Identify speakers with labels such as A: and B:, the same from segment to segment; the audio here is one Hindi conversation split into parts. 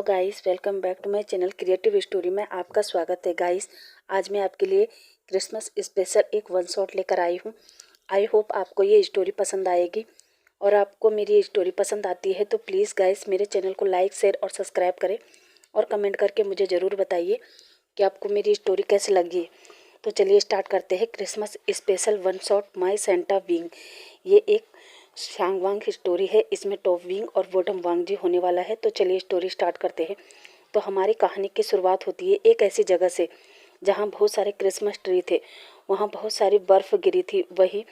A: Guys, welcome back to my channel creative story में आपका स्वागत है। गाइस, आज मैं आपके लिए क्रिसमस स्पेशल एक वन शॉट लेकर आई हूँ। आई होप आपको ये स्टोरी पसंद आएगी और आपको मेरी स्टोरी पसंद आती है तो प्लीज़ गाइस मेरे चैनल को लाइक, शेयर और सब्सक्राइब करें और कमेंट करके मुझे ज़रूर बताइए कि आपको मेरी स्टोरी कैसी लगी। तो चलिए स्टार्ट करते हैं। क्रिसमस स्पेशल वन शॉट माई सेंटा विंग। ये एक शांगवांग स्टोरी है। इसमें टॉप विंग और बॉटम वांग जी होने वाला है। तो चलिए स्टोरी स्टार्ट करते हैं। तो हमारी कहानी की शुरुआत होती है एक ऐसी जगह से जहाँ बहुत सारे क्रिसमस ट्री थे। वहाँ बहुत सारी बर्फ़ गिरी थी। वही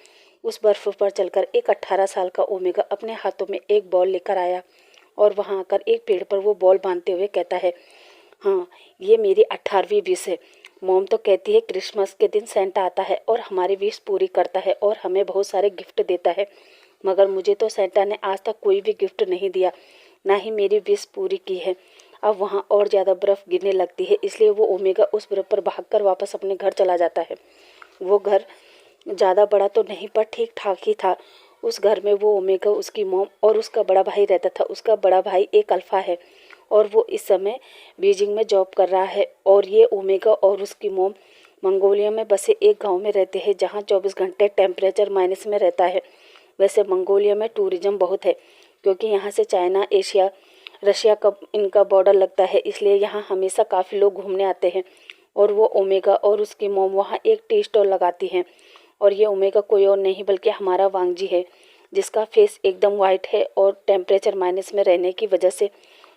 A: उस बर्फ़ पर चलकर एक 18 साल का ओमेगा अपने हाथों में एक बॉल लेकर आया और वहाँ आकर एक पेड़ पर वो बॉल बांधते हुए कहता है, हाँ, ये मेरी 18वीं विश है। मॉम तो कहती है क्रिसमस के दिन सेंटा आता है और हमारी विश पूरी करता है और हमें बहुत सारे गिफ्ट देता है, मगर मुझे तो सेंटा ने आज तक कोई भी गिफ्ट नहीं दिया, ना ही मेरी विश पूरी की है। अब वहाँ और ज़्यादा बर्फ़ गिरने लगती है, इसलिए वो ओमेगा उस बर्फ़ पर भागकर वापस अपने घर चला जाता है। वो घर ज़्यादा बड़ा तो नहीं पर ठीक ठाक ही था। उस घर में वो ओमेगा, उसकी मॉम और उसका बड़ा भाई रहता था। उसका बड़ा भाई एक अल्फ़ा है और वो इस समय बीजिंग में जॉब कर रहा है और ये ओमेगा और उसकी मॉम मंगोलिया में बसे एक गांव में रहते हैं जहां 24 घंटे टेम्परेचर माइनस में रहता है। वैसे मंगोलिया में टूरिज्म बहुत है क्योंकि यहाँ से चाइना, एशिया, रशिया का इनका बॉर्डर लगता है, इसलिए यहाँ हमेशा काफ़ी लोग घूमने आते हैं। और वो ओमेगा और उसकी मॉम वहाँ एक टी स्टॉल लगाती हैं। और ये ओमेगा कोई और नहीं बल्कि हमारा वांगजी है, जिसका फेस एकदम वाइट है और टेम्परेचर माइनस में रहने की वजह से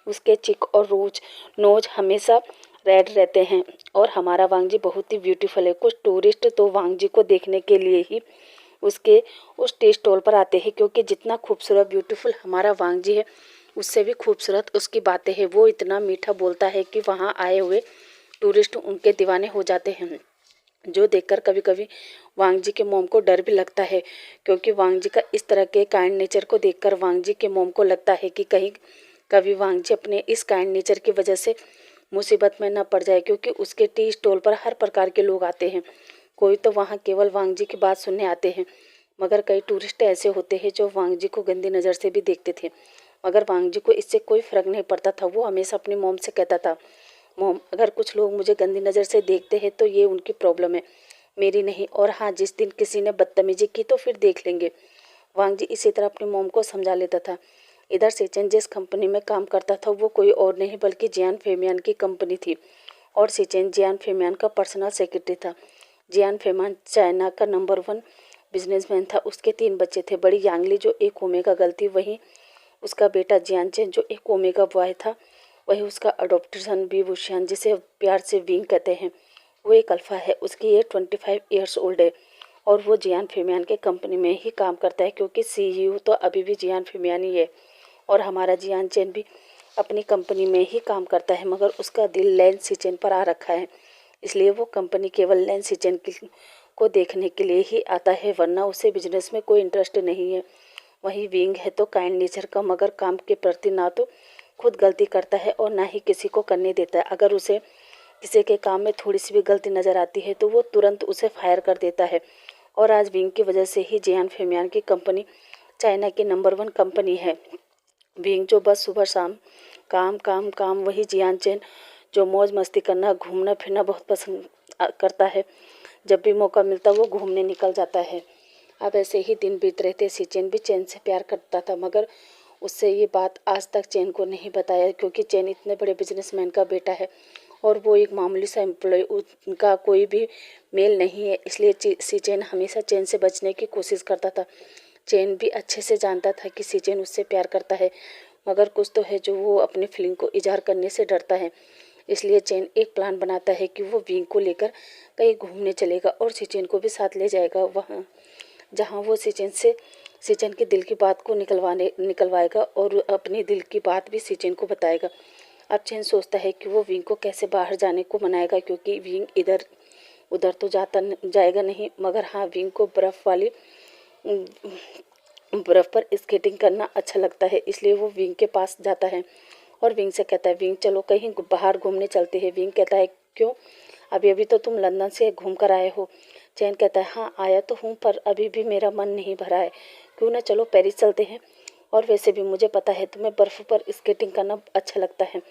A: उसके चिक और नोज हमेशा रेड रहते हैं। और हमारा वांगजी बहुत ही ब्यूटीफुल है। कुछ टूरिस्ट तो वांगजी को देखने के लिए ही उसके उस टी स्टॉल पर आते हैं, क्योंकि जितना खूबसूरत ब्यूटीफुल हमारा वांगजी है उससे भी खूबसूरत उसकी बातें हैं। वो इतना मीठा बोलता है कि वहाँ आए हुए टूरिस्ट उनके दीवाने हो जाते हैं, जो देखकर कभी कभी वांगजी के मोम को डर भी लगता है, क्योंकि वांगजी का इस तरह के काइंड नेचर को देखकर वांगजी के मोम को लगता है कि कहीं कभी वांगजी अपने इस काइंड नेचर की वजह से मुसीबत में न पड़ जाए, क्योंकि उसके टी स्टॉल पर हर प्रकार के लोग आते हैं। कोई तो वहाँ केवल वांगजी की बात सुनने आते हैं, मगर कई टूरिस्ट ऐसे होते हैं जो वांगजी को गंदी नज़र से भी देखते थे। मगर वांगजी को इससे कोई फ़र्क नहीं पड़ता था। वो हमेशा अपनी मोम से कहता था, मोम, अगर कुछ लोग मुझे गंदी नज़र से देखते हैं तो ये उनकी प्रॉब्लम है, मेरी नहीं। और हाँ, जिस दिन किसी ने बदतमीजी की तो फिर देख लेंगे। वांगजी इसी तरह अपनी मोम को समझा लेता था। इधर सिचेन जिस कंपनी में काम करता था वो कोई और नहीं बल्कि जियान फेमियान की कंपनी थी और सिचेन जियान फेमियान का पर्सनल सेक्रेटरी था। जियान फेमियान चाइना का नंबर 1 बिजनेसमैन था। उसके 3 बच्चे थे, बड़ी यांगली जो एक ओमेगा गर्ल थी, वहीं उसका बेटा जियान चेन जो एक ओमेगा बॉय था, वही उसका अडोप्टेड सन बी बुशियान, जिसे प्यार से विंग कहते हैं, वो एक अल्फ़ा है। उसकी एज 25 ईयर्स ओल्ड है और वो जियान फेमियान के कंपनी में ही काम करता है, क्योंकि सीईओ तो अभी भी जियान फेमियान ही है। और हमारा जियान चेन भी अपनी कंपनी में ही काम करता है, मगर उसका दिल लैन सिचेन पर आ रखा है, इसलिए वो कंपनी केवल लैन सिचेन को देखने के लिए ही आता है, वरना उसे बिजनेस में कोई इंटरेस्ट नहीं है। वहीं विंग है तो काइंड नेचर का, मगर काम के प्रति ना तो खुद गलती करता है और ना ही किसी को करने देता है। अगर उसे किसी के काम में थोड़ी सी भी गलती नज़र आती है तो वो तुरंत उसे फायर कर देता है। और आज विंग की वजह से ही जियान फेमियान की कंपनी चाइना की नंबर 1 कंपनी है। विंग जो बस सुबह शाम काम काम काम, वही जियान चेन जो मौज मस्ती करना, घूमना फिरना बहुत पसंद करता है। जब भी मौका मिलता वो घूमने निकल जाता है। अब ऐसे ही दिन बीत रहे थे। सिचेन भी चेन से प्यार करता था, मगर उससे ये बात आज तक चेन को नहीं बताया, क्योंकि चेन इतने बड़े बिजनेसमैन का बेटा है और वो एक मामूली सा एम्प्लॉय, उनका कोई भी मेल नहीं है, इसलिए सिचेन हमेशा चेन से बचने की कोशिश करता था। चेन भी अच्छे से जानता था कि सिचेन उससे प्यार करता है, मगर कुछ तो है जो वो अपनी फीलिंग को इजहार करने से डरता है। इसलिए चेन एक प्लान बनाता है कि वो विंग को लेकर कहीं घूमने चलेगा और सिचेन को भी साथ ले जाएगा, वहाँ जहाँ वो सिचेन के दिल की बात को निकलवाएगा और अपनी दिल की बात भी सिचेन को बताएगा। अब चेन सोचता है कि वो विंग को कैसे बाहर जाने को मनाएगा, क्योंकि विंग इधर उधर तो जाएगा नहीं, मगर हाँ, विंग को बर्फ़ पर स्केटिंग करना अच्छा लगता है, इसलिए वो विंग के पास जाता है और विंग से कहता है, विंग चलो कहीं बाहर घूमने चलते हैं। विंग कहता है, क्यों, अभी अभी तो तुम लंदन से घूम कर आए हो। चैन कहता है, हाँ आया तो हूँ, पर अभी भी मेरा मन नहीं भरा है, क्यों ना चलो पेरिस चलते हैं। और वैसे भी मुझे पता है तुम्हें बर्फ़ पर स्केटिंग करना अच्छा लगता है।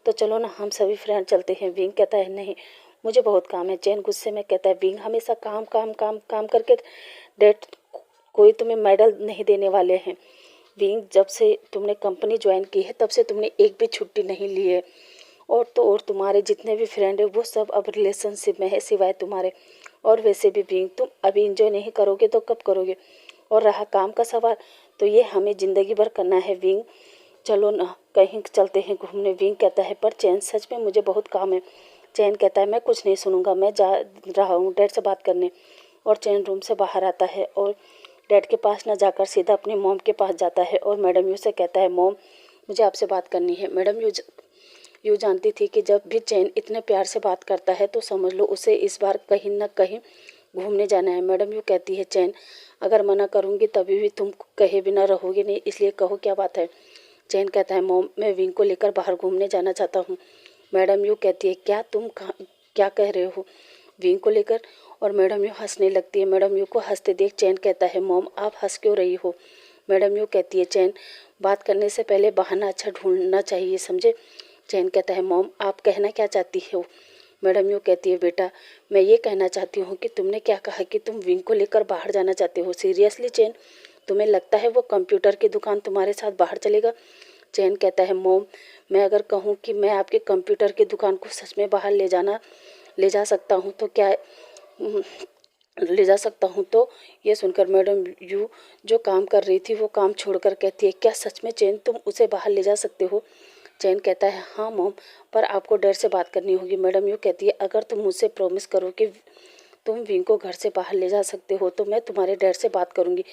A: तो चलो ना हम सभी फ्रेंड चलते हैं। विंग कहता है नहीं, मुझे बहुत काम है। चैन गुस्से में कहता है विंग हमेशा काम काम काम काम करके डेट कोई तुम्हें मेडल नहीं देने वाले हैं। विंग जब से तुमने कंपनी ज्वाइन की है तब से तुमने एक भी छुट्टी नहीं ली है। और तो और तुम्हारे जितने भी फ्रेंड है वो सब अब रिलेशनशिप में है सिवाय तुम्हारे। और वैसे भी विंग तुम अभी इंजॉय नहीं करोगे तो कब करोगे। और रहा काम का सवाल तो ये हमें ज़िंदगी भर करना है। विंग चलो ना कहीं चलते हैं घूमने। विंग कहता है पर चैन सच में मुझे बहुत काम है। चैन कहता है मैं कुछ नहीं सुनूंगा, मैं जा रहा हूँ डैड से बात करने। और चैन रूम से बाहर आता है और डैड के पास ना जाकर सीधा अपनी मॉम के पास जाता है और मैडम यू से कहता है मॉम मुझे आपसे बात करनी है। मैडम यू जानती थी कि जब भी चैन इतने प्यार से बात करता है तो समझ लो उसे इस बार कहीं ना कहीं घूमने जाना है। मैडम यू कहती है चैन अगर मना करूँगी तभी भी तुम कहे बिना रहोगे नहीं, इसलिए कहो क्या बात है। चैन कहता है मॉम मैं विंग को लेकर बाहर घूमने जाना चाहता हूँ। मैडम यू कहती है क्या तुम क्या कह रहे हो विंग को लेकर। और मैडम यू हंसने लगती है। मैडम यू को हंसते देख चैन कहता है मॉम आप हंस क्यों रही हो। मैडम यू कहती है चैन बात करने से पहले बहाना अच्छा ढूंढना चाहिए समझे। चैन कहता है मॉम आप कहना क्या चाहती हो। मैडम यू कहती है बेटा मैं ये कहना चाहती हूँ कि तुमने क्या कहा कि तुम विंग को लेकर बाहर जाना चाहते हो। सीरियसली चैन तुम्हें लगता है वो कंप्यूटर की दुकान तुम्हारे साथ बाहर चलेगा। चैन कहता है मोम मैं अगर कहूँ कि मैं आपके कंप्यूटर की दुकान को सच में बाहर ले जा सकता हूँ तो क्या ले जा सकता हूँ। तो ये सुनकर मैडम यू जो काम कर रही थी वो काम छोड़कर कहती है क्या सच में चैन तुम उसे बाहर ले जा सकते हो। चैन कहता है हाँ मोम पर आपको डर से बात करनी होगी। मैडम यू कहती है अगर तुम मुझसे प्रॉमिस करो कि तुम विंग को घर से बाहर ले जा सकते हो तो मैं तुम्हारे डर से बात करूँगी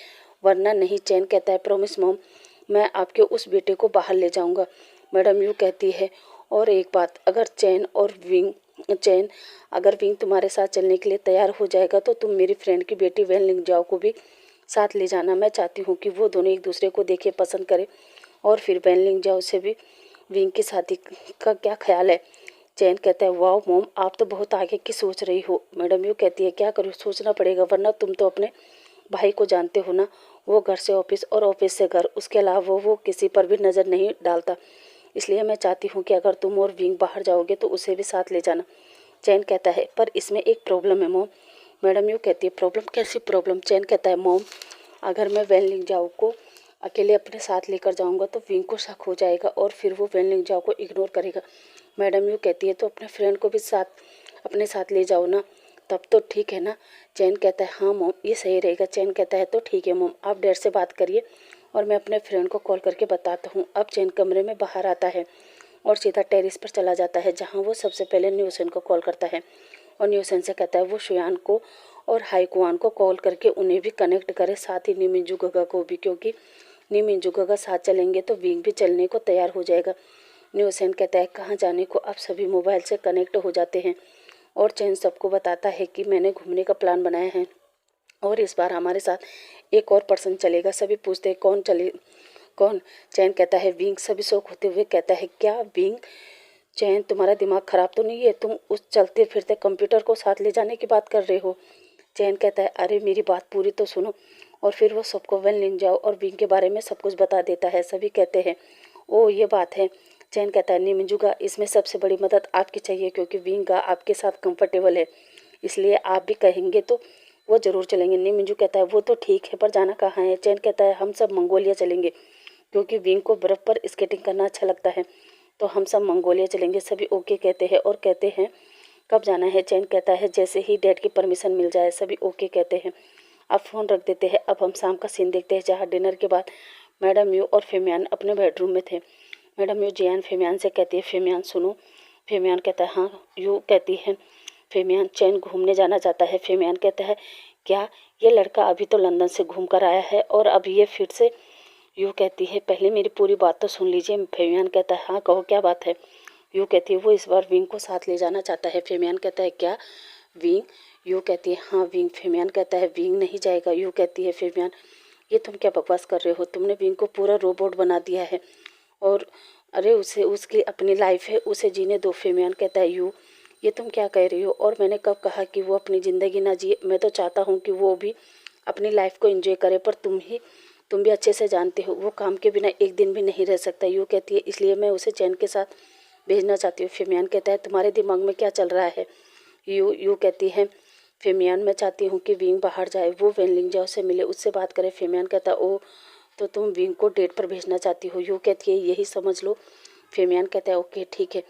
A: वरना नहीं। चैन कहता है प्रॉमिस मोम मैं आपके उस बेटे को बाहर ले जाऊंगा। मैडम यू कहती है और एक बात चैन अगर विंग तुम्हारे साथ चलने के लिए तैयार हो जाएगा तो तुम मेरी फ्रेंड की बेटी वैन लिंग जाओ को भी साथ ले जाना। मैं चाहती हूँ कि वो दोनों एक दूसरे को देखे पसंद करें और फिर वैन लिंग जाओ से भी विंग की शादी का क्या ख्याल है। चैन कहता है वाह मोम आप तो बहुत आगे की सोच रही हो। मैडम यू कहती है क्या करूँ सोचना पड़ेगा वरना तुम तो अपने भाई को जानते हो ना, वो घर से ऑफिस और ऑफिस से घर उसके अलावा वो किसी पर भी नज़र नहीं डालता। इसलिए मैं चाहती हूँ कि अगर तुम और विंग बाहर जाओगे तो उसे भी साथ ले जाना। चैन कहता है पर इसमें एक प्रॉब्लम है मोम। मैडम यू कहती है प्रॉब्लम कैसी प्रॉब्लम। चैन कहता है मोम अगर मैं वैन लिंग जाओ को अकेले अपने साथ लेकर जाऊंगा तो विंग को शक हो जाएगा और फिर वो वैन लिंग जाओ को इग्नोर करेगा। मैडम यू कहती है तो अपने फ्रेंड को भी अपने साथ ले जाओ ना, तब तो ठीक है ना। चैन कहता है हाँ मोम ये सही रहेगा। चैन कहता है तो ठीक है मोम आप डैड से बात करिए और मैं अपने फ्रेंड को कॉल करके बताता हूँ। अब चैन कमरे में बाहर आता है और सीधा टेरिस पर चला जाता है जहाँ वो सबसे पहले न्यूसेन को कॉल करता है और न्यूसेन से कहता है वो शुयान को और हाईकुआन को कॉल करके उन्हें भी कनेक्ट करे साथ ही नीमिंजू गगा को भी, क्योंकि नीमिंजू गगा साथ चलेंगे तो विंग भी चलने को तैयार हो जाएगा। न्यूसेन कहता है कहाँ जाने को। अब सभी मोबाइल से कनेक्ट हो जाते हैं और चैन सबको बताता है कि मैंने घूमने का प्लान बनाया है और इस बार हमारे साथ एक और पर्सन चलेगा। सभी पूछते हैं कौन। चैन कहता है विंग। सभी शौक होते हुए कहता है क्या विंग। चैन तुम्हारा दिमाग खराब तो नहीं है, तुम उस चलते फिरते कंप्यूटर को साथ ले जाने की बात कर रहे हो। चैन कहता है अरे मेरी बात पूरी तो सुनो। और फिर वो सबको वैन लिंग जाओ और विंग के बारे में सब कुछ बता देता है। सभी कहते हैं ओ ये बात है। चैन कहता है नीमिंजुगा इसमें सबसे बड़ी मदद आपकी चाहिए क्योंकि विंगा आपके साथ कंफर्टेबल है, इसलिए आप भी कहेंगे तो वो ज़रूर चलेंगे। नीमिंजू कहता है वो तो ठीक है पर जाना कहाँ है। चैन कहता है हम सब मंगोलिया चलेंगे क्योंकि विंग को बर्फ़ पर स्केटिंग करना अच्छा लगता है, तो हम सब मंगोलिया चलेंगे। सभी ओके कहते हैं और कहते हैं कब जाना है। चैन कहता है जैसे ही डैड की परमिशन मिल जाए। सभी ओके कहते हैं। अब फ़ोन रख देते हैं। अब हम शाम का सीन देखते हैं जहाँ डिनर के बाद मैडम यू और फेमियान अपने बेडरूम में थे। मैडम यू जियान फेमियान से कहती है फेमियान सुनो। फेमियान कहता है हाँ। यू कहती है फेमियान चैन घूमने जाना चाहता है। फेमियान कहता है क्या, ये लड़का अभी तो लंदन से घूम कर आया है और अभी ये फिर से। यू कहती है पहले मेरी पूरी बात तो सुन लीजिए। फेमियान कहता है हाँ कहो क्या बात है। यू कहती है वो इस बार विंग को साथ ले जाना चाहता है। फेमियान कहता है क्या विंग। यू कहती है हाँ विंग। फेमियान कहता है विंग नहीं जाएगा। यू कहती है फेमियान ये तुम क्या बकवास कर रहे हो, तुमने विंग को पूरा रोबोट बना दिया है और अरे उसे उसकी अपनी लाइफ है उसे जीने दो। फेमियान कहता है यू ये तुम क्या कह रही हो और मैंने कब कहा कि वो अपनी ज़िंदगी ना जिए। मैं तो चाहता हूँ कि वो भी अपनी लाइफ को एंजॉय करे पर तुम भी अच्छे से जानते हो वो काम के बिना एक दिन भी नहीं रह सकता। यू कहती है इसलिए मैं उसे चैन के साथ भेजना चाहती हूँ। फेमियान कहता है तुम्हारे दिमाग में क्या चल रहा है। यू कहती है फेमियान मैं चाहती हूँ कि विंग बाहर जाए, वो वेनलिंग जाओ से मिले, उससे बात करे। फेमियान कहता है ओ तो तुम विंग को डेट पर भेजना चाहती हो। यू कहती है यही समझ लो। फेमियान कहता है ओके ठीक है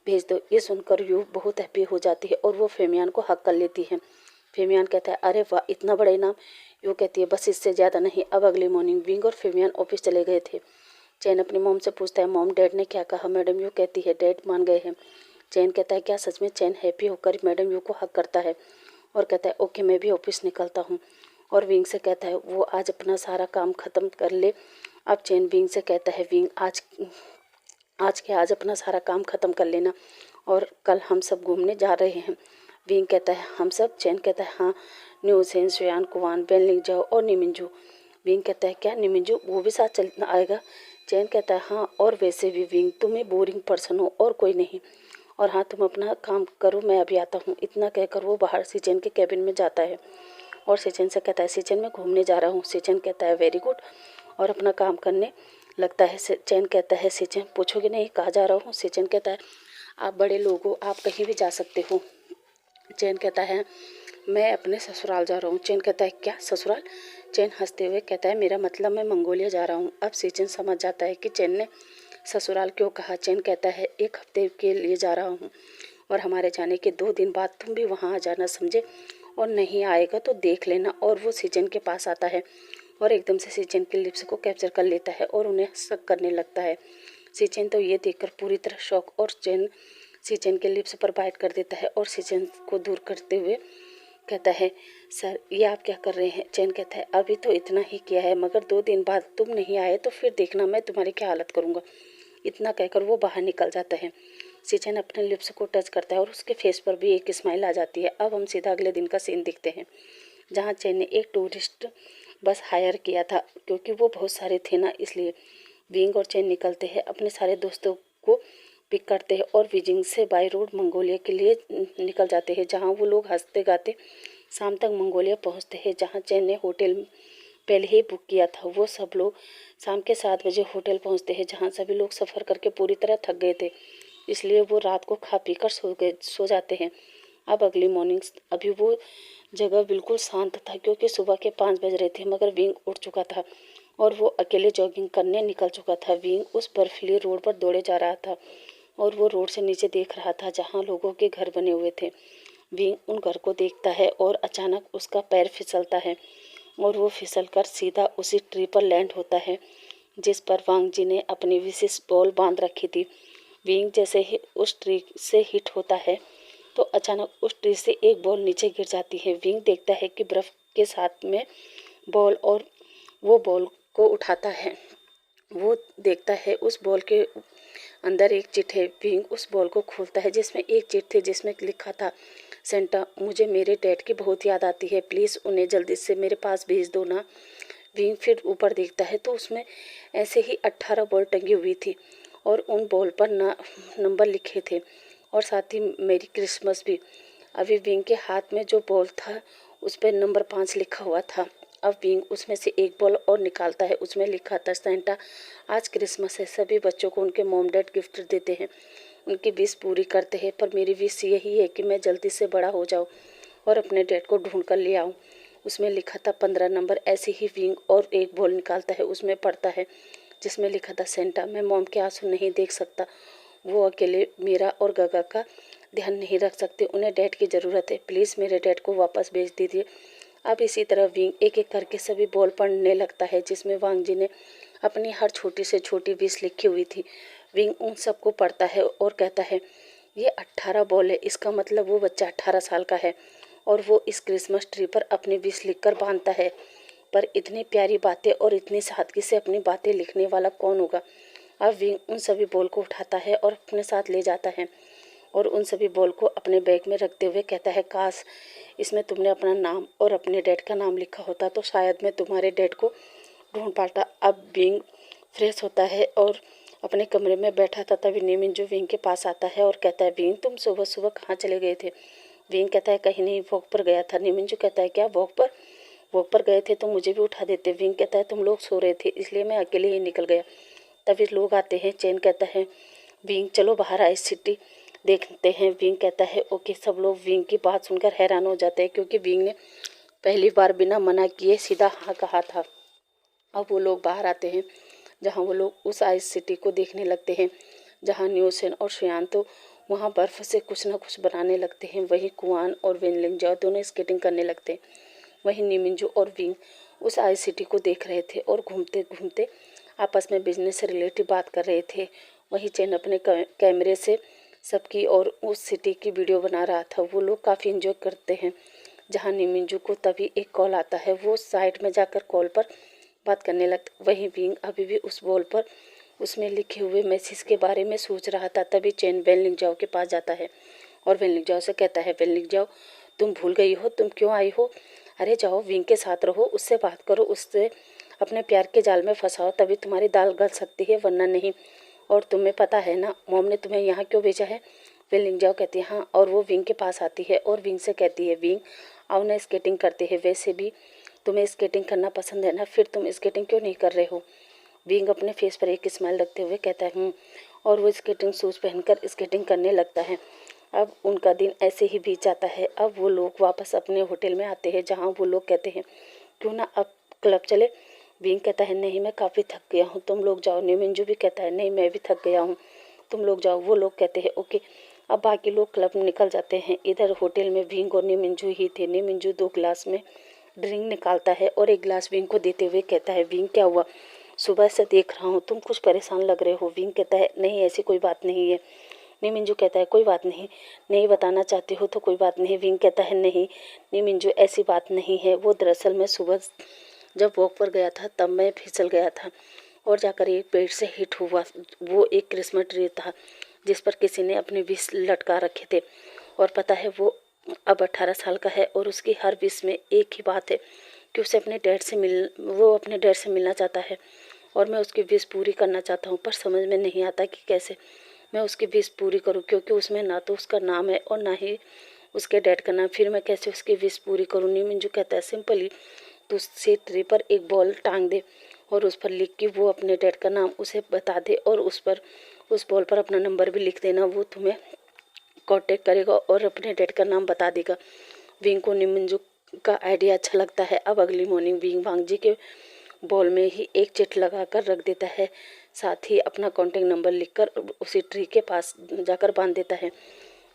A: भेज दो। ये सुनकर यू बहुत हैप्पी हो जाती है और वो फेमियान को हक कर लेती है। फेमियान कहता है अरे वाह इतना बड़ा इनाम। यू कहती है बस इससे ज़्यादा नहीं। अब अगली मॉर्निंग विंग और फेमियान ऑफिस चले गए थे। चैन अपनी मॉम से पूछता है मॉम डैड ने क्या कहा। मैडम यू कहती है डैड मान गए हैं। चैन कहता है क्या सच में। चैन हैप्पी होकर मैडम यू को हक करता है और कहता है ओके मैं भी ऑफिस निकलता हूँ। और विंग से कहता है वो आज अपना सारा काम ख़त्म कर ले। अब चैन विंग से कहता है विंग आज अपना सारा काम ख़त्म कर लेना और कल हम सब घूमने जा रहे हैं। विंग कहता है हम सब। चैन कहता है हाँ न्यूसेन श्रेयान कुवान बेनलिंग जाओ और निमिंजू। विंग कहता है क्या निमिंजू वो भी साथ चल आएगा। चैन कहता है हाँ और वैसे भी विंग तुम्हें बोरिंग पर्सन हो और कोई नहीं। और हाँ तुम अपना काम करो मैं अभी आता हूँ। इतना कहकर वो बाहर सीचेन के कैबिन में जाता है और सीचेन से कहता है सीचेन मैं घूमने जा रहा हूँ। सीचेन कहता है वेरी गुड और अपना काम करने लगता है। चैन कहता है सीचेन पूछोगे नहीं कहाँ जा रहा हूँ। सीचेन कहता है आप बड़े लोग हो आप कहीं भी जा सकते हो। चैन कहता है मैं अपने ससुराल जा रहा हूँ। चैन कहता है क्या ससुराल। चैन हंसते हुए कहता है मेरा मतलब मैं मंगोलिया जा रहा हूँ। अब सीचेन समझ जाता है कि चैन ने ससुराल क्यों कहा। चैन कहता है 1 हफ्ते के लिए जा रहा हूँ और हमारे जाने के 2 दिन बाद तुम भी वहाँ आ जाना समझे, और नहीं आएगा तो देख लेना। और वो सीचेन के पास आता है और एकदम से सीचेन के लिप्स को कैप्चर कर लेता है और उन्हें शक करने लगता है। सीचेन तो ये देखकर पूरी तरह शॉक और चैन सीचेन के लिप्स पर बाइट कर देता है और सीचेन को दूर करते हुए कहता है सर ये आप क्या कर रहे हैं। चैन कहता है अभी तो इतना ही किया है मगर 2 दिन बाद तुम नहीं आए तो फिर देखना मैं तुम्हारी क्या हालत करूँगा। इतना कहकर वो बाहर निकल जाता है। सीचेन अपने लिप्स को टच करता है और उसके फेस पर भी एक स्माइल आ जाती है। अब हम सीधा अगले दिन का सीन देखते हैं जहाँ चैन ने एक टूरिस्ट बस हायर किया था क्योंकि वो बहुत सारे थे ना, इसलिए विंग और चैन निकलते हैं अपने सारे दोस्तों को पिक करते हैं और बीजिंग से बाय रोड मंगोलिया के लिए निकल जाते हैं जहाँ वो लोग हंसते गाते शाम तक मंगोलिया पहुँचते हैं जहाँ चैन ने होटल पहले ही बुक किया था। वो सब लोग शाम के 7 बजे होटल पहुँचते हैं जहाँ सभी लोग सफ़र करके पूरी तरह थक गए थे, इसलिए वो रात को खा पी कर सो जाते हैं। अब अगली मॉर्निंग अभी वो जगह बिल्कुल शांत था क्योंकि सुबह के 5 बज रहे थे मगर विंग उठ चुका था और वो अकेले जॉगिंग करने निकल चुका था। विंग उस बर्फीली रोड पर दौड़े जा रहा था और वो रोड से नीचे देख रहा था जहाँ लोगों के घर बने हुए थे। विंग उन घर को देखता है और अचानक उसका पैर फिसलता है और वो फिसलकर सीधा उसी ट्री पर लैंड होता है जिस पर वांग जी ने अपनी विशेष बॉल बांध रखी थी। विंग जैसे ही उस ट्री से हिट होता है तो अचानक उस ट्री से एक बॉल नीचे गिर जाती है। विंग देखता है कि बर्फ के साथ में बॉल और वो बॉल को उठाता है। वो देखता है उस बॉल के अंदर एक चिट है। विंग उस बॉल को खोलता है जिसमें एक चिट थी जिसमें लिखा था सेंटा मुझे मेरे डैड की बहुत याद आती है, प्लीज़ उन्हें जल्दी से मेरे पास भेज दो ना। विंग फिर ऊपर देखता है तो उसमें ऐसे ही 18 बॉल टंगी हुई थी और उन बॉल पर नंबर लिखे थे और साथ ही मेरी क्रिसमस भी। अभी विंग के हाथ में जो बॉल था उस पर नंबर 5 लिखा हुआ था। अब विंग उसमें से एक बॉल और निकालता है, उसमें लिखा था सेंटा आज क्रिसमस है, सभी बच्चों को उनके मॉम डैड गिफ्ट देते हैं, उनकी विश पूरी करते हैं, पर मेरी विश यही है कि मैं जल्दी से बड़ा हो जाऊं और अपने डैड को ढूंढ कर ले आऊँ। उसमें लिखा था 15 नंबर। ऐसे ही विंग और एक बॉल निकालता है, उसमें पढ़ता है जिसमें लिखा था सेंटा मैं मॉम के आंसू नहीं देख सकता, वो अकेले मेरा और गगा का ध्यान नहीं रख सकते, उन्हें डैड की ज़रूरत है, प्लीज़ मेरे डैड को वापस भेज दीजिए। अब इसी तरह विंग एक एक करके सभी बॉल पढ़ने लगता है जिसमें वांग जी ने अपनी हर छोटी से छोटी विश लिखी हुई थी। विंग उन सबको पढ़ता है और कहता है ये 18 बॉल है, इसका मतलब वो बच्चा 18 साल का है और वो इस क्रिसमस ट्री पर अपनी विश लिखकर बांधता है। पर इतनी प्यारी बातें और इतनी सादगी से अपनी बातें लिखने वाला कौन होगा। अब विंग उन सभी बॉल को उठाता है और अपने साथ ले जाता है और उन सभी बॉल को अपने बैग में रखते हुए कहता है काश इसमें तुमने अपना नाम और अपने डैड का नाम लिखा होता तो शायद मैं तुम्हारे डैड को ढूंढ पाता। अब विंग फ्रेश होता है और अपने कमरे में बैठा था तभी निमिंजू विंग के पास आता है और कहता है विंग तुम सुबह सुबह कहाँ चले गए थे। विंग कहता है कहीं नहीं, वॉक पर गया था। निमिंजू कहता है क्या वॉक पर गए थे तो मुझे भी उठा देते। विंग कहता है तुम लोग सो रहे थे इसलिए मैं अकेले ही निकल गया, तभी लोग आते हैं। चैन कहता है विंग चलो बाहर आइस सिटी देखते हैं। विंग कहता है ओके। सब लोग विंग की बात सुनकर हैरान हो जाते हैं क्योंकि विंग ने पहली बार बिना मना किए सीधा हाँ कहा था। अब वो लोग बाहर आते हैं जहाँ वो लोग उस आइस सिटी को देखने लगते हैं जहाँ न्यूसेन और श्रेयान तो वहाँ बर्फ़ से कुछ ना कुछ बनाने लगते हैं। वहीं कुआन और वेनलिंग जाओ दोनों स्केटिंग करने लगते हैं। वहीं नीमिंजू और विंग उस आइस सिटी को देख रहे थे और घूमते घूमते आपस में बिजनेस से रिलेटेड बात कर रहे थे। वहीं चैन अपने कैमरे से सबकी और उस सिटी की वीडियो बना रहा था। वो लोग काफ़ी इंजॉय करते हैं जहाँ नीमिंजू को तभी एक कॉल आता है। वो साइड में जाकर कॉल पर बात करने लगता। वहीं विंग अभी भी उस बॉल पर उसमें लिखे हुए मैसेज के बारे में सोच रहा था। तभी चैन वेनलिंग जाओ के पास जाता है और वेनलिंग जाओ से कहता है वेनलिंग जाओ तुम भूल गई हो, तुम क्यों आई हो? अरे जाओ विंग के साथ रहो, उससे बात करो, उससे अपने प्यार के जाल में फंसाओ, तभी तुम्हारी दाल गल सकती है वरना नहीं। और तुम्हें पता है ना मॉम ने तुम्हें यहाँ क्यों भेजा है? वेनलिंग जाओ कहती है हाँ। और वो विंग के पास आती है और विंग से कहती है विंग आओ ना स्केटिंग करते हैं। वैसे भी तुम्हें स्केटिंग करना पसंद है ना, फिर तुम स्केटिंग क्यों नहीं कर रहे हो? विंग अपने फेस पर एक स्माइल रखते हुए कहता है और वो स्केटिंग शूज़ पहनकर स्केटिंग करने लगता है। अब उनका दिन ऐसे ही बीत जाता है। अब वो लोग वापस अपने होटल में आते हैं जहाँ वो लोग कहते हैं क्यों ना अब क्लब चले। विंग कहता है नहीं मैं काफ़ी थक गया हूँ, तुम लोग जाओ। नीमिंजू भी कहता है नहीं मैं भी थक गया हूँ, तुम लोग जाओ। वो लोग कहते हैं ओके। अब बाकी लोग क्लब में निकल जाते हैं। इधर होटल में विंग और नीमिंजू ही थे। नीमिंजू 2 गिलास में ड्रिंक निकालता है और एक गिलास विंग को देते हुए कहता है विंग क्या हुआ? सुबह से देख रहा हूँ तुम कुछ परेशान लग रहे हो। विंग कहता है नहीं ऐसी कोई बात नहीं है। नीमिंजू कहता है कोई बात नहीं, नहीं बताना चाहती हो तो कोई बात नहीं। विंग कहता है नहीं नीमिंजू ऐसी बात नहीं है। वो दरअसल मैं सुबह जब वॉक पर गया था तब मैं फिसल गया था और जाकर एक पेड़ से हिट हुआ। वो एक क्रिसमस ट्री था जिस पर किसी ने अपने विष लटका रखे थे और पता है वो अब 18 साल का है और उसकी हर विश में एक ही बात है कि उसे वो अपने डैड से मिलना चाहता है और मैं उसकी विश पूरी करना चाहता हूँ। पर समझ में नहीं आता कि कैसे मैं उसकी विश पूरी करूँ क्योंकि उसमें ना तो उसका नाम है और ना ही उसके डैड का नाम। फिर मैं कैसे उसकी विश पूरी करूँ? नीमिंजू कहता है सिंपली तो उसी ट्री पर एक बॉल टांग दे और उस पर लिख के वो अपने डैड का नाम उसे बता दे और उस बॉल पर अपना नंबर भी लिख देना। वो तुम्हें कांटेक्ट करेगा और अपने डैड का नाम बता देगा। विंग को नीमिंजू का आइडिया अच्छा लगता है। अब अगली मॉर्निंग विंग वांगजी के बॉल में ही एक चिट लगाकर रख देता है, साथ ही अपना कॉन्टेक्ट नंबर लिखकर उसी ट्री के पास जाकर बांध देता है।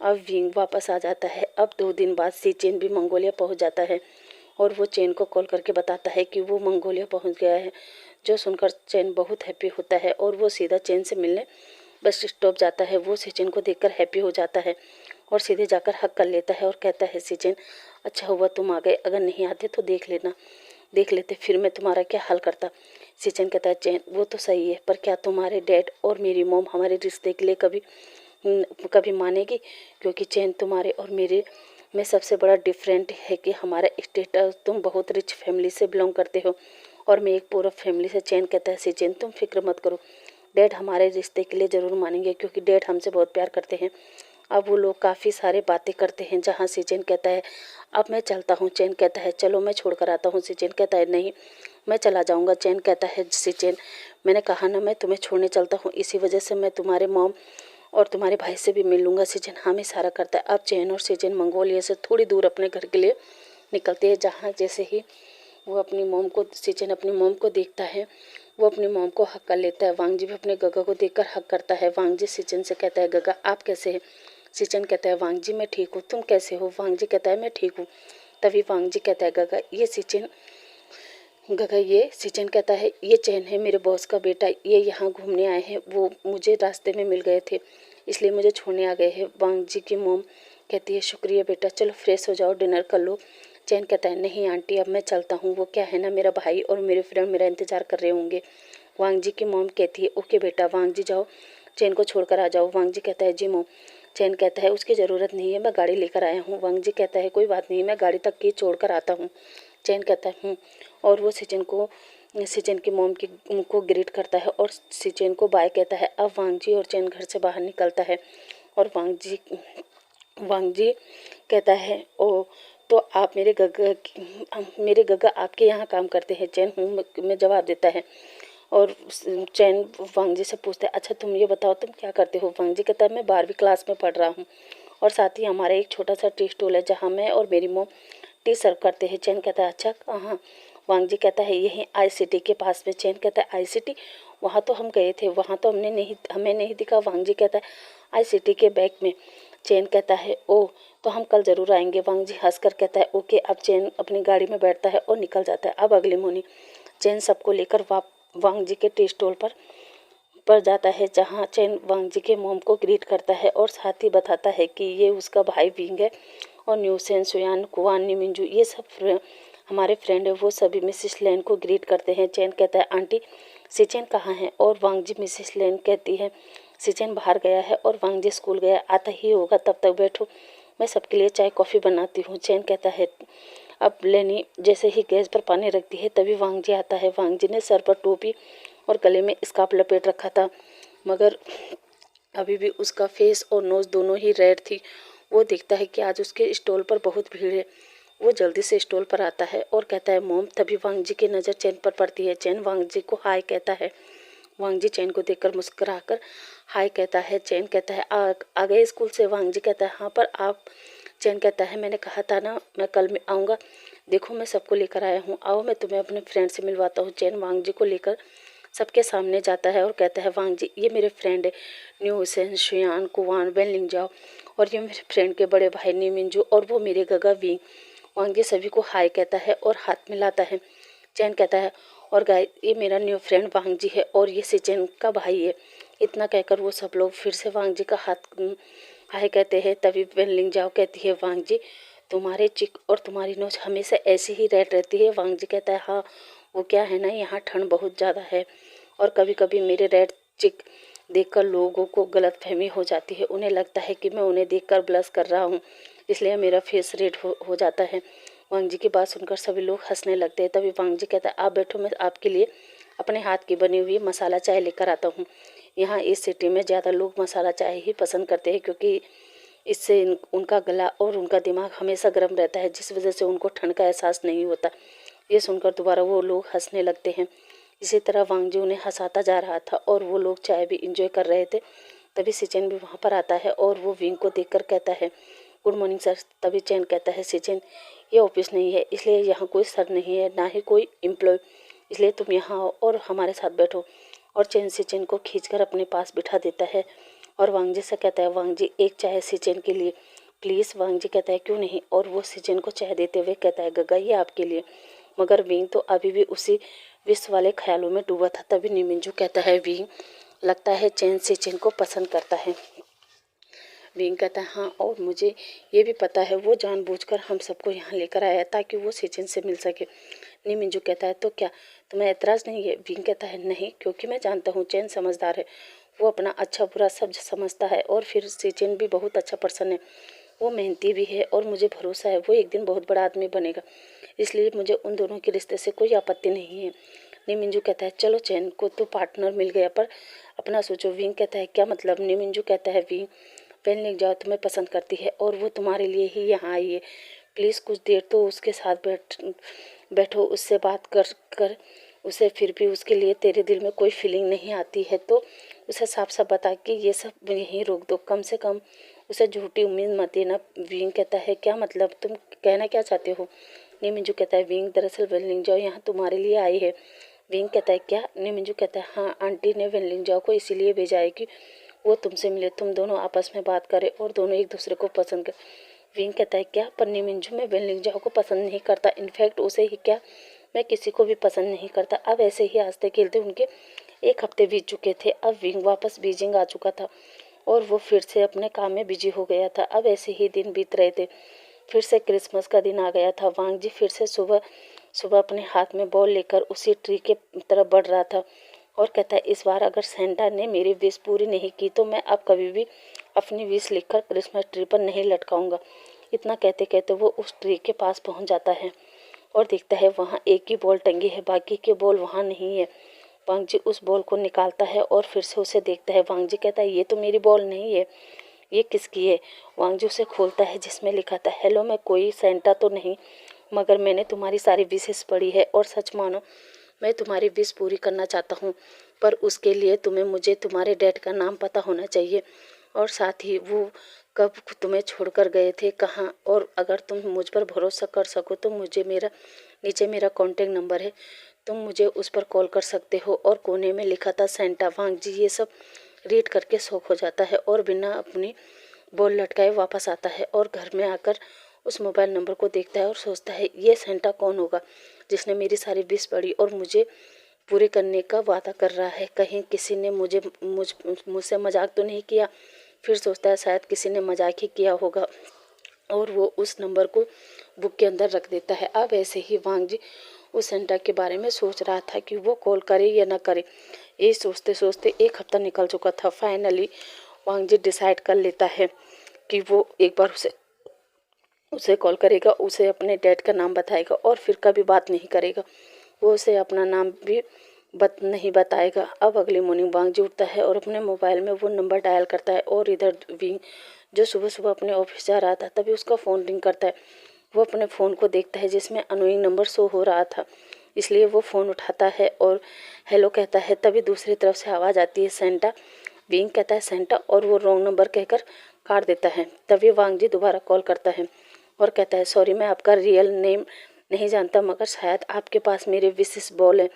A: अब विंग वापस आ जाता है। अब 2 दिन बाद सी चेन भी मंगोलिया पहुंच जाता है और वो चेन को कॉल करके बताता है कि वो मंगोलिया पहुंच गया है। जो सुनकर चेन बहुत हैप्पी होता है और वो सीधा चेन से मिलने बस स्टॉप जाता है। वो सिचेन को देखकर हैप्पी हो जाता है और सीधे जाकर हक कर लेता है और कहता है सिचेन अच्छा हुआ तुम आ गए, अगर नहीं आते तो देख लेते फिर मैं तुम्हारा क्या हाल करता। सिचेन कहता है चैन वो तो सही है पर क्या तुम्हारे डैड और मेरी मॉम हमारे रिश्ते के लिए कभी मानेगी? क्योंकि चैन तुम्हारे और मेरे में सबसे बड़ा डिफरेंट है कि हमारा स्टेटस, तुम बहुत रिच फैमिली से बिलोंग करते हो और मैं एक पूरा फैमिली से। चैन कहता है सिचेन तुम फिक्र मत करो, डैड हमारे रिश्ते के लिए ज़रूर मानेंगे क्योंकि डैड हमसे बहुत प्यार करते हैं। अब वो लोग काफ़ी सारे बातें करते हैं जहाँ सिचेन कहता है अब मैं चलता हूँ। चैन कहता है चलो मैं छोड़ कर आता हूँ। सिचेन कहता है नहीं मैं चला जाऊँगा। चैन कहता है सिचेन मैंने कहा ना मैं तुम्हें छोड़ने चलता हूँ, इसी वजह से मैं तुम्हारे मॉम और तुम्हारे भाई से भी मिल लूँगा। सिचेन हाँ में इशारा करता है। अब चैन और सिचेन मंगोलिया से थोड़ी दूर अपने घर के लिए निकलते हैं जहाँ जैसे ही वो अपनी मॉम को सिचेन अपनी मॉम को देखता है वो अपनी मॉम को हक कर लेता है। वांगजी भी अपने गगा को देखकर हक करता है। वांगजी सिचेन से कहता है गगा आप कैसे हैं? सिचेन कहता है वांगजी मैं ठीक हूँ, तुम कैसे हो? वांगजी कहता है मैं ठीक हूँ। तभी वांगजी कहता है गगा ये सिचेन कहता है ये चैन है मेरे बॉस का बेटा, ये यहाँ घूमने आए हैं, वो मुझे रास्ते में मिल गए थे इसलिए मुझे छोड़ने आ गए हैं। वांगजी की मॉम कहती है शुक्रिया बेटा, चलो फ्रेश हो जाओ डिनर कर लो। चैन कहता है नहीं आंटी अब मैं चलता हूँ, वो क्या है ना मेरा भाई और मेरे फ्रेंड मेरा इंतजार कर रहे होंगे। वांगजी की मॉम कहती है ओके बेटा वांगजी जाओ चैन को छोड़कर आ जाओ। वांगजी कहता है जी मॉम। चैन कहता है उसकी ज़रूरत नहीं है, मैं गाड़ी लेकर आया हूँ। वांगजी कहता है कोई बात नहीं, मैं गाड़ी तक की छोड़कर आता हूँ। चैन कहता है और वो सिचेन की मॉम को ग्रीट करता है और सिचेन को बाय कहता है। अब वांगजी और चैन घर से बाहर निकलता है और वांगजी कहता है ओ तो आप मेरे गगा आपके यहाँ काम करते हैं? चैन मैं जवाब देता है और चैन वांग जी से पूछता है, अच्छा तुम ये बताओ तुम क्या करते हो। वांग जी कहता है, मैं 12वीं क्लास में पढ़ रहा हूँ और साथ ही हमारा एक छोटा सा टी स्टॉल है जहाँ मैं और मेरी मोम टी सर्व करते हैं। चैन कहता है, अच्छा कहाँ। वांग जी कहता है, यहीं ICT के पास में। चैन कहता है, ICT? वहाँ तो हम गए थे, वहाँ तो हमें नहीं दिखा। वांग जी कहता है, ICT के बैग में। चैन कहता है, ओह तो हम कल ज़रूर आएंगे। वांग जी हंसकर कहता है, ओके। अब चैन अपनी गाड़ी में बैठता है और निकल जाता है। अब अगले मॉर्निंग चैन सबको लेकर वांग जी के टी स्टॉल पर जाता है, जहाँ चैन वांग जी के मोम को ग्रीट करता है और साथ ही बताता है कि ये उसका भाई विंग है और न्यूसेन, सुयान, कुआन, निमिंजू ये सब हमारे फ्रेंड है। वो सभी मिसिस लेन को ग्रीट करते हैं। चैन कहता है, आंटी सिचेन कहाँ है। और वांग जी मिसिस लेन कहती है, सिचेन बाहर गया है और वांग जी स्कूल गया, आता ही होगा, तब तक बैठो, मैं सबके लिए चाय कॉफ़ी बनाती हूँ। चैन कहता है, अब लेनी जैसे ही गैस पर पानी रखती है तभी वांग जी आता है। वांग जी ने सर पर टोपी और गले में स्कार्फ लपेट रखा था, मगर अभी भी उसका फेस और नोज दोनों ही रेड थी। वो देखता है कि आज उसके स्टॉल पर बहुत भीड़ है। वो जल्दी से स्टॉल पर आता है और कहता है, मोम। तभी वांग जी की नज़र चैन पर पड़ती है। चैन वांग जी को हाय कहता है। वांग जी चैन को देखकर मुस्कुराकर हाय कहता है। चैन कहता है, आ गए स्कूल से। वांग जी कहता है, हाँ पर आप। चैन कहता है, मैंने कहा था ना मैं कल में आऊँगा, देखो मैं सबको लेकर आया हूँ, आओ मैं तुम्हें अपने फ्रेंड से मिलवाता हूँ। चैन वांग जी को लेकर सबके सामने जाता है और कहता है, वांग जी ये मेरे फ्रेंड है न्यू सेन, शुयान, कुवान, वेनलिंग जाओ, और ये मेरे फ्रेंड के बड़े भाई नीमिंजू, और वो मेरे गगा विंग। वांग जी सभी को हाय कहता है और हाथ मिलाता है। चैन कहता है, और गाय ये मेरा न्यू फ्रेंड वांग जी है और ये सिचेन का भाई है। इतना कहकर वो सब लोग फिर से वांग जी का हाथ हाय कहते हैं। तभी वेनलिंग जाओ कहती है, वांग जी तुम्हारे चिक और तुम्हारी नोच हमेशा ऐसी ही रेड रहती है। वांग जी कहता है, हाँ वो क्या है ना, यहाँ ठंड बहुत ज़्यादा है और कभी कभी मेरे रेड चिक देखकर लोगों को गलतफहमी हो जाती है, उन्हें लगता है कि मैं उन्हें देखकर ब्लश कर रहा हूँ, इसलिए मेरा फेस रेड हो जाता है। वांग जी की बात सुनकर सभी लोग हंसने लगते हैं। तभी वांग जी कहता है, आप बैठो, मैं आपके लिए अपने हाथ की बनी हुई मसाला चाय लेकर आता हूँ। यहाँ इस सिटी में ज़्यादा लोग मसाला चाय ही पसंद करते हैं, क्योंकि इससे उनका गला और उनका दिमाग हमेशा गर्म रहता है, जिस वजह से उनको ठंड का एहसास नहीं होता। ये सुनकर दोबारा वो लोग हंसने लगते हैं। इसी तरह वांग जी उन्हें हंसाता जा रहा था और वो लोग चाय भी इंजॉय कर रहे थे। तभी सिचेन भी वहाँ पर आता है और वो विंग को देखकर कहता है, गुड मॉर्निंग सर। तभी चैन कहता है, सिचेन ये ऑफिस नहीं है, इसलिए यहाँ कोई सर नहीं है, ना ही कोई एम्प्लॉय, इसलिए तुम यहाँ आओ और हमारे साथ बैठो। और चैन सिचेन को खींचकर अपने पास बिठा देता है और वांग जी से कहता है, वांग जी एक चाय सिचेन के लिए प्लीज़। वांग जी कहता है, क्यों नहीं। और वो सिचेन को चाय देते हुए कहता है, गगा ये आपके लिए। मगर विंग तो अभी भी उसी विश्व वाले ख्यालों में डूबा था। तभी निमिंजू कहता है, विंग लगता है चैन सिचेन को पसंद करता है। विंग कहता है, हाँ और मुझे ये भी पता है, वो जानबूझकर हम सबको यहाँ लेकर आया ताकि वो सिचेन से मिल सके। निमिंजू कहता है, तो क्या तुम्हें ऐतराज़ नहीं है। विंग कहता है, नहीं, क्योंकि मैं जानता हूँ चैन समझदार है, वो अपना अच्छा बुरा सब समझता है, और फिर सिचेन भी बहुत अच्छा पर्सन है, वो मेहनती भी है और मुझे भरोसा है वो एक दिन बहुत बड़ा आदमी बनेगा, इसलिए मुझे उन दोनों के रिश्ते से कोई आपत्ति नहीं है। निमिंजू कहता है, चलो चैन को तो पार्टनर मिल गया, पर अपना सोचो। विंग कहता है, क्या मतलब। निमिंजू कहता है, विंग वेनलिंग जाओ तुम्हें पसंद करती है और वो तुम्हारे लिए ही यहाँ आई है, प्लीज़ कुछ देर तो उसके साथ बैठो, उससे बात कर उसे फिर भी उसके लिए तेरे दिल में कोई फीलिंग नहीं आती है तो उसे साफ साफ बता कि ये सब यहीं रोक दो, कम से कम उसे झूठी उम्मीद मत देना। विंग कहता है, क्या मतलब, तुम कहना क्या चाहते हो। निमिंजू कहता है, विंग दरअसल वेनलिंग जाओ यहाँ तुम्हारे लिए आई है। विंग कहता है, क्या। निमिंजू कहता है, हाँ आंटी ने वेनलिंग जाओ को इसीलिए भेजा है कि वो तुमसे मिले, तुम दोनों आपस में बात करें और दोनों एक दूसरे को पसंद करें। विंग कहता है, क्या। पर निमिंजू मैं वेनलिंग जाओ को पसंद नहीं करता, इनफैक्ट उसे ही क्या मैं किसी को भी पसंद नहीं करता। अब ऐसे ही हंसते खेलते उनके 1 हफ्ते बीत चुके थे। अब विंग वापस बीजिंग आ चुका था और वो फिर से अपने काम में बिजी हो गया था। अब ऐसे ही दिन बीत रहे थे। फिर से क्रिसमस का दिन आ गया था। वांग जी फिर से सुबह सुबह अपने हाथ में बॉल लेकर उसी ट्री के तरफ बढ़ रहा था और कहता है, इस बार अगर सेंटा ने मेरी विश पूरी नहीं की तो मैं अब कभी भी अपनी विश लिखकर क्रिसमस ट्री पर नहीं लटकाऊंगा। इतना कहते कहते वो उस ट्री के पास पहुंच जाता है और देखता है वहाँ एक ही बॉल टंगी है, बाकी के बॉल वहाँ नहीं है। वांग जी उस बॉल को निकालता है और फिर से उसे देखता है। वांग जी कहता है, ये तो मेरी बॉल नहीं है, ये किसकी है। वांग जी उसे खोलता है जिसमें लिखा था, हेलो मैं कोई सेंटा तो नहीं, मगर मैंने तुम्हारी सारी विशेष पढ़ी है और सच मानो मैं तुम्हारी विश पूरी करना चाहता हूँ, पर उसके लिए मुझे तुम्हारे डैड का नाम पता होना चाहिए और साथ ही वो कब तुम्हें छोड़कर गए थे, कहाँ। और अगर तुम मुझ पर भरोसा कर सको तो नीचे मेरा कॉन्टेक्ट नंबर है, तुम मुझे उस पर कॉल कर सकते हो। और कोने में लिखा था सेंटा। वांग जी ये सब रीड करके शॉक हो जाता है और बिना अपनी बॉल लटकाए वापस आता है और घर में आकर उस मोबाइल नंबर को देखता है और सोचता है ये सेंटा कौन होगा जिसने मेरी सारी विश पढ़ी और मुझे पूरे करने का वादा कर रहा है। कहीं किसी ने मुझसे मजाक तो नहीं किया। फिर सोचता है शायद किसी ने मजाक ही किया होगा और वो उस नंबर को बुक के अंदर रख देता है। अब ऐसे ही वांग जी उस सेंटा के बारे में सोच रहा था कि वो कॉल करे या ना करे। ये सोचते सोचते एक हफ्ता निकल चुका था। फाइनली वांग जी डिसाइड कर लेता है कि वो एक बार उसे कॉल करेगा, उसे अपने डैड का नाम बताएगा और फिर कभी बात नहीं करेगा। वो उसे अपना नाम भी नहीं बताएगा। अब अगली मॉर्निंग वांग जी उठता है और अपने मोबाइल में वो नंबर डायल करता है और इधर विंग जो सुबह सुबह अपने ऑफिस जा रहा था तभी उसका फ़ोन रिंग करता है। वो अपने फ़ोन को देखता है जिसमें अनोइंग नंबर शो हो रहा था, इसलिए वो फ़ोन उठाता है और हेलो कहता है। तभी दूसरी तरफ से आवाज़ आती है सेंटा। विंग कहता है सेंटा और वो रॉन्ग नंबर कहकर काट देता है। तभी वांग जी दोबारा कॉल करता है और कहता है सॉरी मैं आपका रियल नेम नहीं जानता, मगर शायद आपके पास मेरे विशेष बॉल है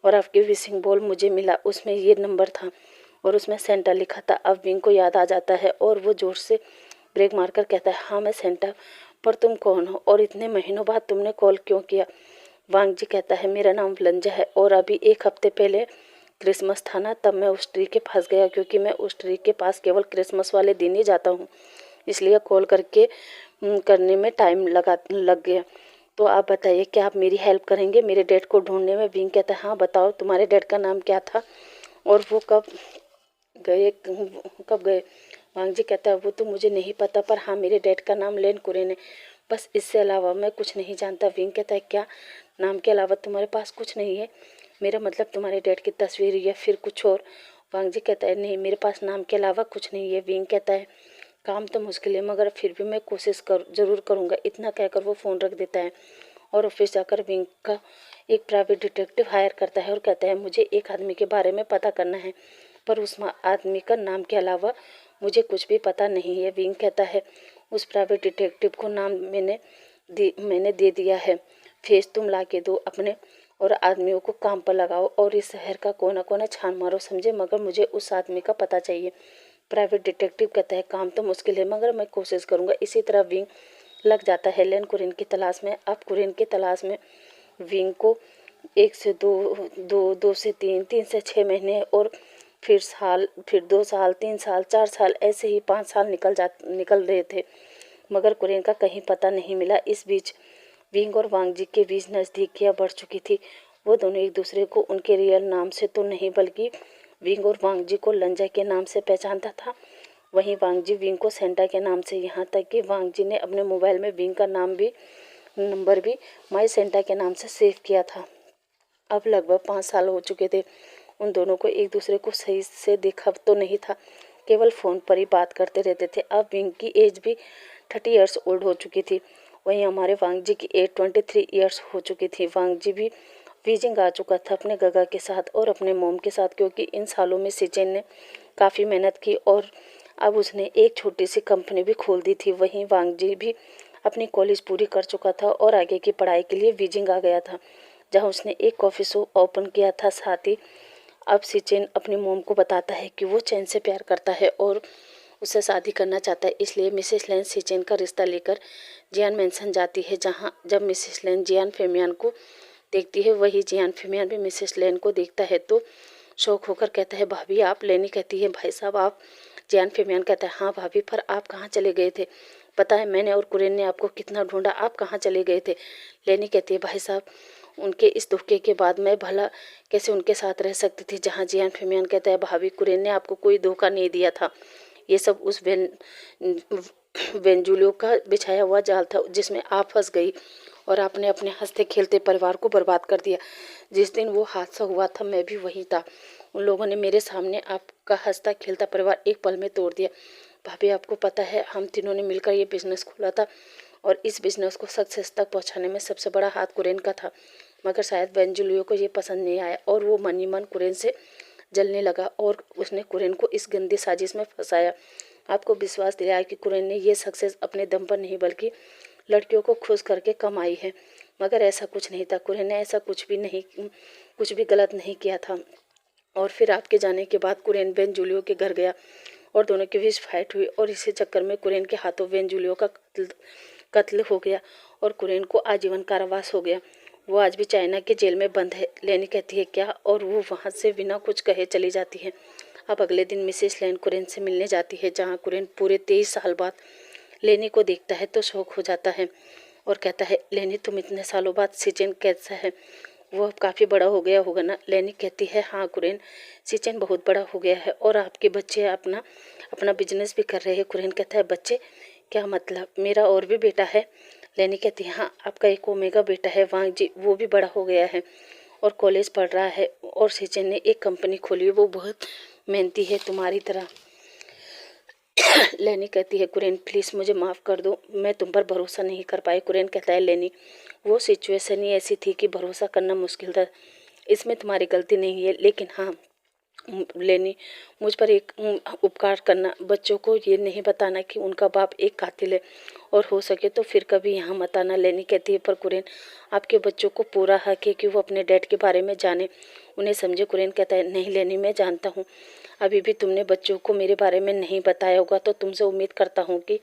A: और आपकी विशिंग बॉल मुझे मिला, उसमें ये नंबर था और उसमें सेंटा लिखा था। अब विंग को याद आ जाता है और वो जोर से ब्रेक मारकर कहता है हाँ मैं सेंटा, पर तुम कौन हो और इतने महीनों बाद तुमने कॉल क्यों किया। वांग जी कहता है मेरा नाम लंजा है और अभी एक हफ्ते पहले क्रिसमस था ना, तब मैं उस ट्री के पास गया क्योंकि मैं उस ट्री के पास केवल क्रिसमस वाले दिन ही जाता हूँ, इसलिए कॉल करने में टाइम लग गया। तो आप बताइए क्या आप मेरी हेल्प करेंगे मेरे डैड को ढूंढने में। विंग कहता है हाँ बताओ तुम्हारे डैड का नाम क्या था और वो कब गए। वांग जी कहता है वो तो मुझे नहीं पता, पर हाँ मेरे डैड का नाम लेन कुरेन है, बस इससे अलावा मैं कुछ नहीं जानता। विंग कहता है क्या नाम के अलावा तुम्हारे पास कुछ नहीं है, मेरा मतलब तुम्हारे डैड की तस्वीर या फिर कुछ और। वांग जी कहता है नहीं मेरे पास नाम के अलावा कुछ नहीं है। विंग कहता है काम तो मुश्किल है मगर फिर भी मैं कोशिश जरूर करूँगा। इतना कहकर वो फ़ोन रख देता है और ऑफिस जाकर विंग का एक प्राइवेट डिटेक्टिव हायर करता है और कहता है मुझे एक आदमी के बारे में पता करना है, पर उस आदमी का नाम के अलावा मुझे कुछ भी पता नहीं है। विंग कहता है उस प्राइवेट डिटेक्टिव को नाम मैंने दे दिया है, फेस तुम ला के दो अपने और आदमियों को काम पर लगाओ और इस शहर का कोना कोना छान मारो समझे, मगर मुझे उस आदमी का पता चाहिए। प्राइवेट डिटेक्टिव कहता है काम तो मुश्किल है मगर मैं कोशिश करूंगा। इसी तरह विंग लग जाता है लेन कुरिन की तलाश में। अब कुरिन की तलाश में विंग को 1 से 2 से 3 से 6 महीने और फिर 2 साल 3 साल 4 साल ऐसे ही 5 साल निकल रहे थे, मगर कुरिन का कहीं पता नहीं मिला। इस बीच विंग और वांग जी के बीच नज़दीकियाँ बढ़ चुकी थी। वो दोनों एक दूसरे को उनके रियल नाम से तो नहीं बल्कि विंग और वांग जी को लंजा के नाम से पहचानता था। वहीं वांग जी विंग को सेंटा के नाम से, यहाँ तक कि वांग जी ने अपने मोबाइल में विंग का नंबर भी माई सेंटा के नाम से सेव किया था। अब लगभग 5 साल हो चुके थे। उन दोनों को एक दूसरे को सही से देखा तो नहीं था, केवल फ़ोन पर ही बात करते रहते थे। अब विंग की एज भी 30 ईयर्स ओल्ड हो चुकी थी, वहीं हमारे वांग जी की एज 23 ईयर्स हो चुकी थी। वांग जी भी बीजिंग आ चुका था अपने गगा के साथ और अपने मोम के साथ, क्योंकि इन सालों में सिचेन ने काफ़ी मेहनत की और अब उसने एक छोटी सी कंपनी भी खोल दी थी। वहीं वांग जी भी अपनी कॉलेज पूरी कर चुका था और आगे की पढ़ाई के लिए बीजिंग आ गया था, जहां उसने एक कॉफ़ी शॉप ओपन किया था। साथ ही अब सिचेन अपनी मोम को बताता है कि वो चैन से प्यार करता है और उससे शादी करना चाहता है, इसलिए मिसेस लेन सिचेन का रिश्ता लेकर जियान मैंसन जाती है। जब मिसेस लेन जियान फेमियान को देखती है, वही जियान फेमियान भी मिसेस लेन को देखता है तो शौक होकर कहता है भाभी आप। लेनी कहती है भाई साहब आप। जियान फेमियान कहता है हाँ भाभी, पर आप कहाँ चले गए थे, पता है मैंने और कुरेन ने आपको कितना ढूंढा, आप कहाँ चले गए थे। लेनी कहती है भाई साहब उनके इस धोखे के बाद मैं भला कैसे उनके साथ रह सकती थी। जहाँ जियान फेमियान कहता है भाभी कुरेन ने आपको कोई धोखा नहीं दिया था, ये सब उस वेंजुलियो का बिछाया हुआ जाल था जिसमें आप फंस गई और आपने अपने हंसते खेलते परिवार को बर्बाद कर दिया। जिस दिन वो हादसा हुआ था मैं भी वहीं था, उन लोगों ने मेरे सामने आपका हंसता खेलता परिवार एक पल में तोड़ दिया। भाभी आपको पता है हम तीनों ने मिलकर ये बिजनेस खोला था और इस बिजनेस को सक्सेस तक पहुंचाने में सबसे बड़ा हाथ कुरेन का था। मगर शायद बेंजुलियो को ये पसंद नहीं आया और वो मन ही मन कुरेन से जलने लगा और उसने कुरेन को इस गंदी साजिश में फंसाया। आपको विश्वास दिलाया कि कुरेन ने ये सक्सेस अपने दम पर नहीं बल्कि लड़कियों को खुश करके कमाई है, मगर ऐसा कुछ नहीं था। कुरेन ने ऐसा कुछ भी गलत नहीं किया था। और फिर आपके जाने के बाद कुरेन बेंजुलियो के घर गया और दोनों के बीच फाइट हुई और इसी चक्कर में कुरेन के हाथों बेंजुलियो का कत्ल हो गया और कुरेन को आजीवन कारावास हो गया। वो आज भी चाइना के जेल में बंद है। लेनी कहती है क्या, और वो वहाँ से बिना कुछ कहे चली जाती है। अब अगले दिन मिसेस लेन कुरेन से मिलने जाती है, जहाँ कुरेन पूरे 23 साल बाद लेनी को देखता है तो शौक हो जाता है और कहता है, लेनी तुम इतने सालों बाद सिचेन कैसा है? वो अब काफ़ी बड़ा हो गया होगा ना? लेनी कहती है, हाँ कुरेन, सिचेन बहुत बड़ा हो गया है और आपके बच्चे अपना अपना बिजनेस भी कर रहे हैं। कुरेन कहता है, बच्चे? क्या मतलब? मेरा और भी बेटा है? लेनी कहती है, हाँ आपका एक ओमेगा बेटा है वांग जी, वो भी बड़ा हो गया है और कॉलेज पढ़ रहा है और सिचेन ने एक कंपनी खोली है, वो बहुत मेहनती है तुम्हारी तरह। लेनी कहती है, कुरेन प्लीज़ मुझे माफ़ कर दो, मैं तुम पर भरोसा नहीं कर पाई। कुरेन कहता है, लेनी वो सिचुएशन ही ऐसी थी कि भरोसा करना मुश्किल था, इसमें तुम्हारी गलती नहीं है। लेकिन हाँ लेनी, मुझ पर एक उपकार करना, बच्चों को ये नहीं बताना कि उनका बाप एक कातिल है और हो सके तो फिर कभी यहाँ मत आना। लेनी कहती है, पर कुरेन आपके बच्चों को पूरा हक है कि वो अपने डैड के बारे में जाने, उन्हें समझे। कुरेन कहता है, नहीं लेनी, मैं जानता हूँ अभी भी तुमने बच्चों को मेरे बारे में नहीं बताया होगा, तो तुमसे उम्मीद करता हूँ कि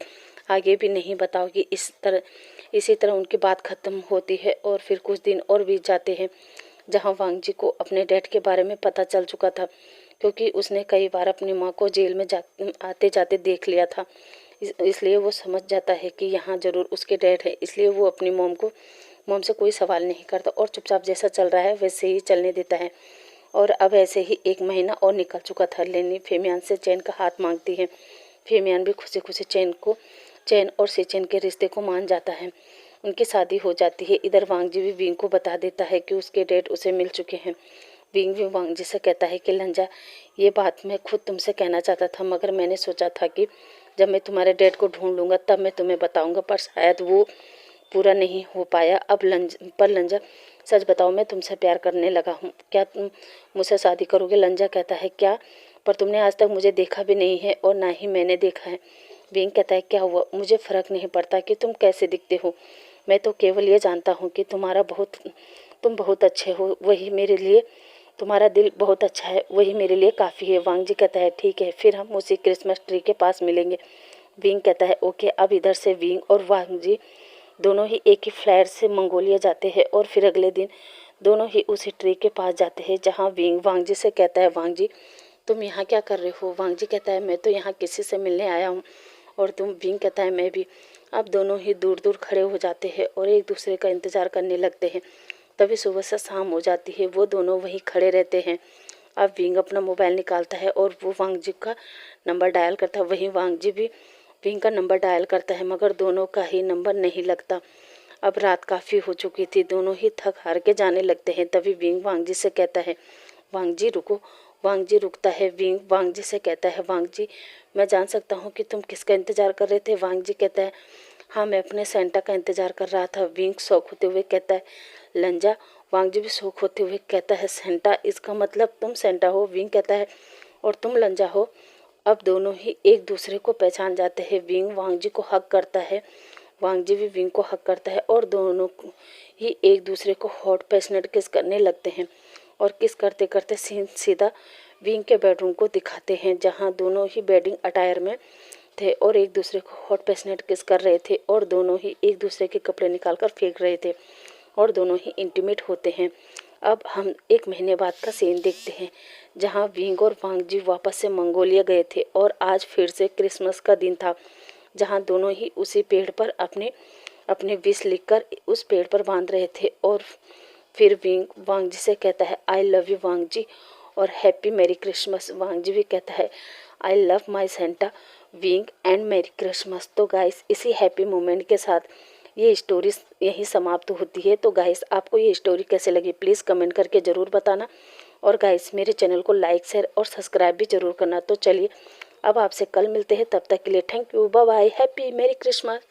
A: आगे भी नहीं बताओगी। इसी तरह उनकी बात खत्म होती है और फिर कुछ दिन और बीत जाते हैं, जहाँ वांग जी को अपने डैड के बारे में पता चल चुका था, क्योंकि उसने कई बार अपनी माँ को जेल में आते जाते देख लिया था। इसलिए वो समझ जाता है कि यहाँ ज़रूर उसके डैड है। इसलिए वो अपनी मॉम से कोई सवाल नहीं करता और चुपचाप जैसा चल रहा है वैसे ही चलने देता है। और अब ऐसे ही 1 महीना और निकल चुका था। लेनी फेमियान से चैन का हाथ मांगती है। फेमियान भी खुशी खुशी चैन और सेचेन के रिश्ते को मान जाता है। उनकी शादी हो जाती है। इधर वांग जी भी विंग को बता देता है कि उसके डैड उसे मिल चुके हैं। विंग भी वांग जी से कहता है कि लंजा, ये बात मैं खुद तुमसे कहना चाहता था, मगर मैंने सोचा था कि जब मैं तुम्हारे डैड को ढूंढ लूँगा तब मैं तुम्हें बताऊँगा, पर शायद वो पूरा नहीं हो पाया। अब लंजा सच बताओ, मैं तुमसे प्यार करने लगा हूँ। क्या तुम मुझसे शादी करोगे? लंजा कहता है, क्या? पर तुमने आज तक मुझे देखा भी नहीं है और ना ही मैंने देखा है। विंग कहता है, क्या हुआ? मुझे फ़र्क नहीं पड़ता कि तुम कैसे दिखते हो, मैं तो केवल ये जानता हूँ कि तुम बहुत अच्छे हो, वही मेरे लिए, तुम्हारा दिल बहुत अच्छा है, वही मेरे लिए काफ़ी है। वांग जी कहता है, ठीक है, फिर हम उसी क्रिसमस ट्री के पास मिलेंगे। विंग कहता है, ओके। अब इधर से विंग और वांग जी दोनों ही एक ही फ्लाइट से मंगोलिया जाते हैं और फिर अगले दिन दोनों ही उसी ट्री के पास जाते हैं, जहाँ विंग वांग जी से कहता है, वांग जी तुम यहाँ क्या कर रहे हो? वांग जी कहता है, मैं तो यहाँ किसी से मिलने आया हूँ। और तुम? विंग कहता है, मैं भी। अब दोनों ही दूर दूर खड़े हो जाते हैं और एक दूसरे का इंतज़ार करने लगते हैं। तभी सुबह से शाम हो जाती है, वो दोनों वहीं खड़े रहते हैं। अब विंग अपना मोबाइल निकालता है और वो वांग जी का नंबर डायल करता है। वहीं वांग जी भी विंग का नंबर डायल करता है, मगर दोनों का ही नंबर नहीं लगता। अब रात काफ़ी हो चुकी थी, दोनों ही थक हार के जाने लगते हैं। तभी विंग वांग जी से कहता है, वांग जी रुको। वांग जी रुकता है। विंग वांग जी से कहता है, वांग जी मैं जान सकता हूँ कि तुम किसका इंतज़ार कर रहे थे? वांग जी कहता है, हाँ मैं अपने सेंटा का इंतज़ार कर रहा था। विंग शौक होते हुए कहता है, लंजा। वांग जी भी शौक होते हुए कहता है, सेंटा? इसका मतलब तुम सेंटा हो? विंग कहता है, और तुम लंजा हो? अब दोनों ही एक दूसरे को पहचान जाते हैं। विंग वांग जी को हक करता है, वांग जी भी विंग को हक करता है और दोनों ही एक दूसरे को हॉट पैशनेट किस करने लगते हैं। और किस करते करते सीन सीधा विंग के बेडरूम को दिखाते हैं, जहां दोनों ही वेडिंग अटायर में थे और एक दूसरे को हॉट पैशनेट किस कर रहे थे और दोनों ही एक दूसरे के कपड़े निकालकर फेंक रहे थे और दोनों ही इंटीमेट होते हैं। अब हम 1 महीने बाद का सीन देखते हैं, जहां विंग और वांग जी वापस से मंगोलिया गए थे और आज फिर से क्रिसमस का दिन था, जहां दोनों ही उसी पेड़ पर अपने अपने विश लिखकर उस पेड़ पर बांध रहे थे। और फिर विंग वांग जी से कहता है, आई लव यू वांग जी और हैप्पी मैरी क्रिसमस। वांग जी भी कहता है, I love my Santa wing and merry Christmas. तो गाइस, इसी हैप्पी मोमेंट के साथ ये स्टोरी यहीं समाप्त होती है। तो गाइस, आपको ये स्टोरी कैसे लगी प्लीज़ कमेंट करके ज़रूर बताना। और गाइस, मेरे चैनल को लाइक शेयर और सब्सक्राइब भी ज़रूर करना। तो चलिए अब आपसे कल मिलते हैं, तब तक के लिए thank you, bye bye, happy merry Christmas.